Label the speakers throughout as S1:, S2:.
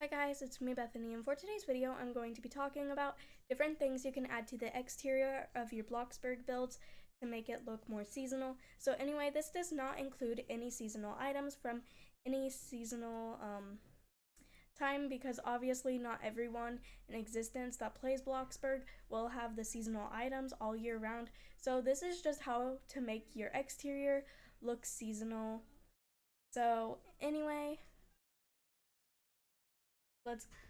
S1: Hi guys, it's me Bethany, and for today's video I'm going to be talking about different things you can add to the exterior of your Bloxburg builds to make it look more seasonal. So anyway, this does not include any seasonal items from any seasonal time, because obviously not everyone in existence that plays Bloxburg will have the seasonal items all year round. So this is just how to make your exterior look seasonal. So anyway,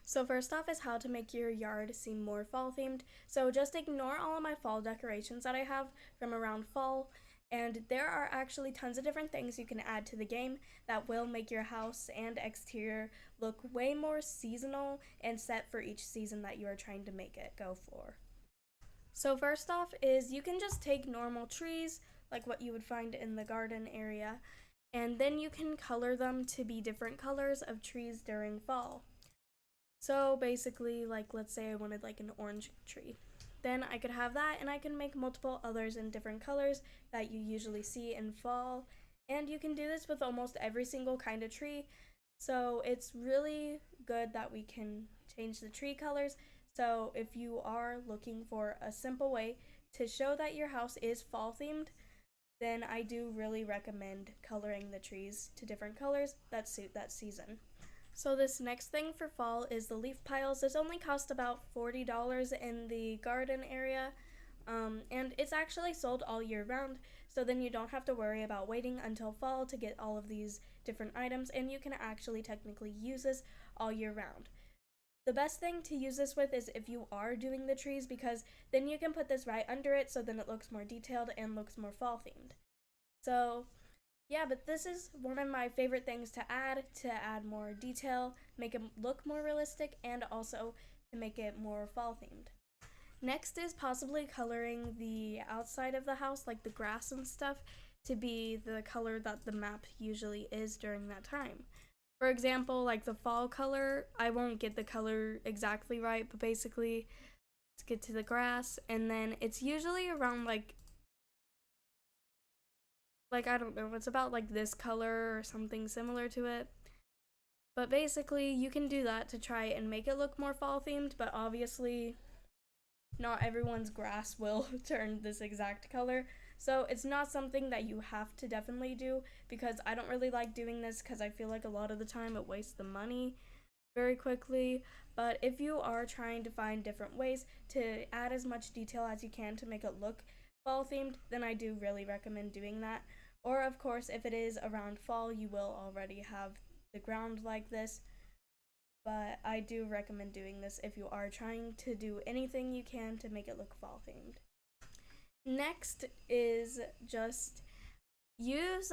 S1: so first off is how to make your yard seem more fall themed. So just ignore all of my fall decorations that I have from around fall, and there are actually tons of different things you can add to the game that will make your house and exterior look way more seasonal and set for each season that you are trying to make it go for. So first off is you can just take normal trees like what you would find in the garden area, and then you can color them to be different colors of trees during fall. So basically, like, let's say I wanted like an orange tree. Then I could have that, and I can make multiple others in different colors that you usually see in fall. And you can do this with almost every single kind of tree. So it's really good that we can change the tree colors. So if you are looking for a simple way to show that your house is fall themed, then I do really recommend coloring the trees to different colors that suit that season. So this next thing for fall is the leaf piles. This only cost about $40 in the garden area, and it's actually sold all year round, so then you don't have to worry about waiting until fall to get all of these different items, and you can actually technically use this all year round. The best thing to use this with is if you are doing the trees, because then you can put this right under it, so then it looks more detailed and looks more fall themed. So yeah, but this is one of my favorite things to add more detail, make it look more realistic, and also to make it more fall themed. Next is possibly coloring the outside of the house, like the grass and stuff, to be the color that the map usually is during that time. For example, like the fall color, I won't get the color exactly right, but basically, let's get to the grass, and then it's usually around like I don't know, it's about like this color or something similar to it. But basically, you can do that to try and make it look more fall themed, but obviously, not everyone's grass will turn this exact color. So it's not something that you have to definitely do, because I don't really like doing this because I feel like a lot of the time it wastes the money very quickly. But if you are trying to find different ways to add as much detail as you can to make it look fall themed, then I do really recommend doing that. Or of course, if it is around fall, you will already have the ground like this. But I do recommend doing this if you are trying to do anything you can to make it look fall themed. Next is just use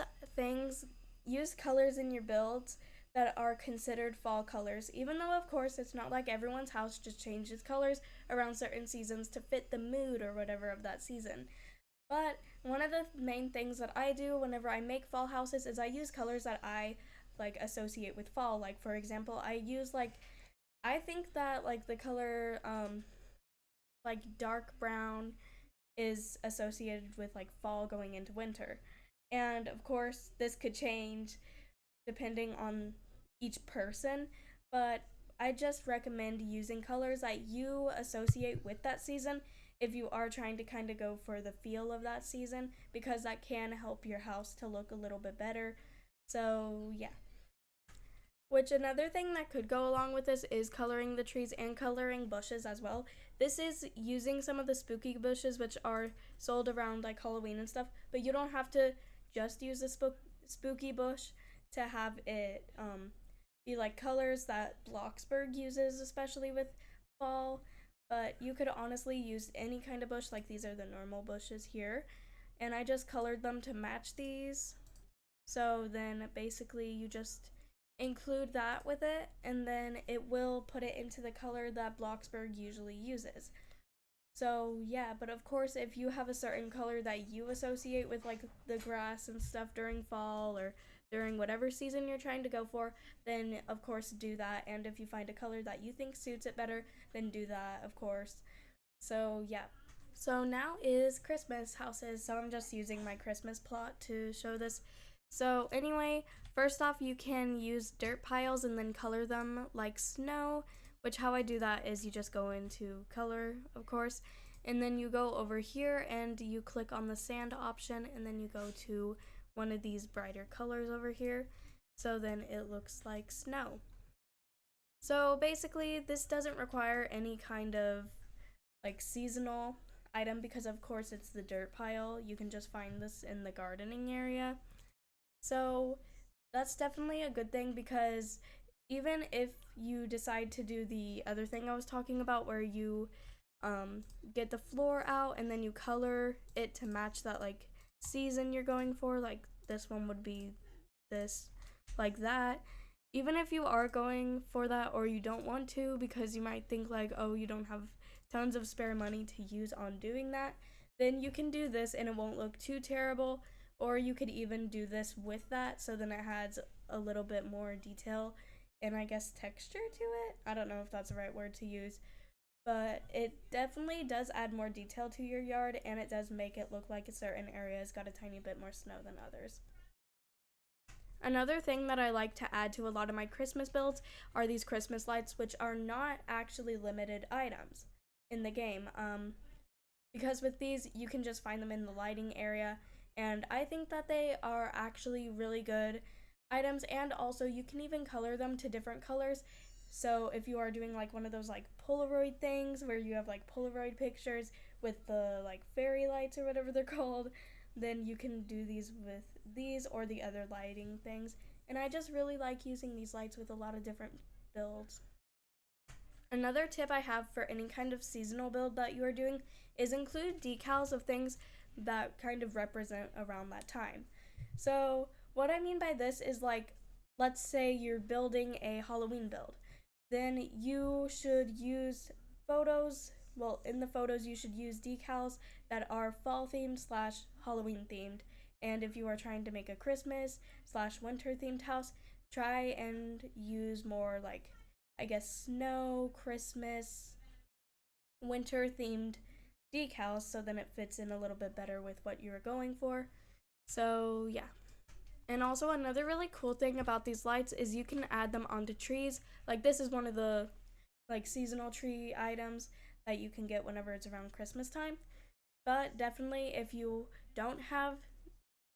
S1: use colors in your builds that are considered fall colors, even though of course it's not like everyone's house just changes colors around certain seasons to fit the mood or whatever of that season. But one of the main things that I do whenever I make fall houses is I use colors that I like associate with fall. Like for example, I think that like the color like dark brown is associated with like fall going into winter. And of course, this could change depending on each person, but I just recommend using colors that you associate with that season if you are trying to kind of go for the feel of that season, because that can help your house to look a little bit better. So, yeah. Which another thing that could go along with this is coloring the trees and coloring bushes as well. This is using some of the spooky bushes which are sold around like Halloween and stuff, but you don't have to just use the spooky bush to have it be like colors that Bloxburg uses, especially with fall. But you could honestly use any kind of bush, like these are the normal bushes here, and I just colored them to match these. So then basically you just include that with it, and then it will put it into the color that Bloxburg usually uses. So yeah, but of course if you have a certain color that you associate with like the grass and stuff during fall or during whatever season you're trying to go for, then of course do that. And if you find a color that you think suits it better, then do that, of course. So yeah. So now is Christmas houses. So I'm just using my Christmas plot to show this. So anyway, first off, you can use dirt piles and then color them like snow, which how I do that is you just go into color, of course, and then you go over here and you click on the sand option, and then you go to one of these brighter colors over here. So then it looks like snow. So basically, this doesn't require any kind of like seasonal item because of course it's the dirt pile. You can just find this in the gardening area. So that's definitely a good thing because even if you decide to do the other thing I was talking about where you get the floor out and then you color it to match that like season you're going for, like this one would be this, like that. Even if you are going for that or you don't want to because you might think like, oh, you don't have tons of spare money to use on doing that, then you can do this and it won't look too terrible. Or you could even do this with that, so then it adds a little bit more detail and I guess texture to it. I don't know if that's the right word to use, but it definitely does add more detail to your yard, and it does make it look like a certain area has got a tiny bit more snow than others. Another thing that I like to add to a lot of my Christmas builds are these Christmas lights, which are not actually limited items in the game. Because with these, you can just find them in the lighting area, and I think that they are actually really good items, and also you can even color them to different colors. So if you are doing like one of those like Polaroid things where you have like Polaroid pictures with the like fairy lights or whatever they're called, then you can do these with these or the other lighting things. And I just really like using these lights with a lot of different builds. Another tip I have for any kind of seasonal build that you are doing is include decals of things that kind of represent around that time. So what I mean by this is like, let's say you're building a Halloween build, then you should use photos. Well, in the photos, you should use decals that are fall themed slash Halloween themed. And if you are trying to make a Christmas slash winter themed house, try and use more like, I guess, snow, Christmas, winter themed decals so then it fits in a little bit better with what you're going for. So, yeah. And also another really cool thing about these lights is you can add them onto trees. Like this is one of the like seasonal tree items that you can get whenever it's around Christmas time. But definitely if you don't have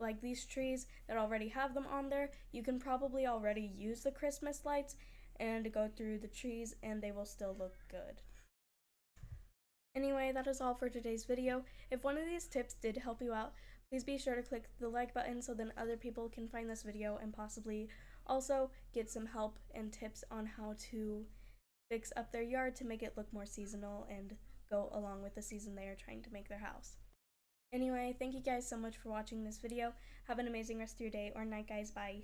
S1: like these trees that already have them on there, you can probably already use the Christmas lights and go through the trees and they will still look good. Anyway, that is all for today's video. If one of these tips did help you out, please be sure to click the like button so then other people can find this video and possibly also get some help and tips on how to fix up their yard to make it look more seasonal and go along with the season they are trying to make their house. Anyway, thank you guys so much for watching this video. Have an amazing rest of your day or night, guys. Bye.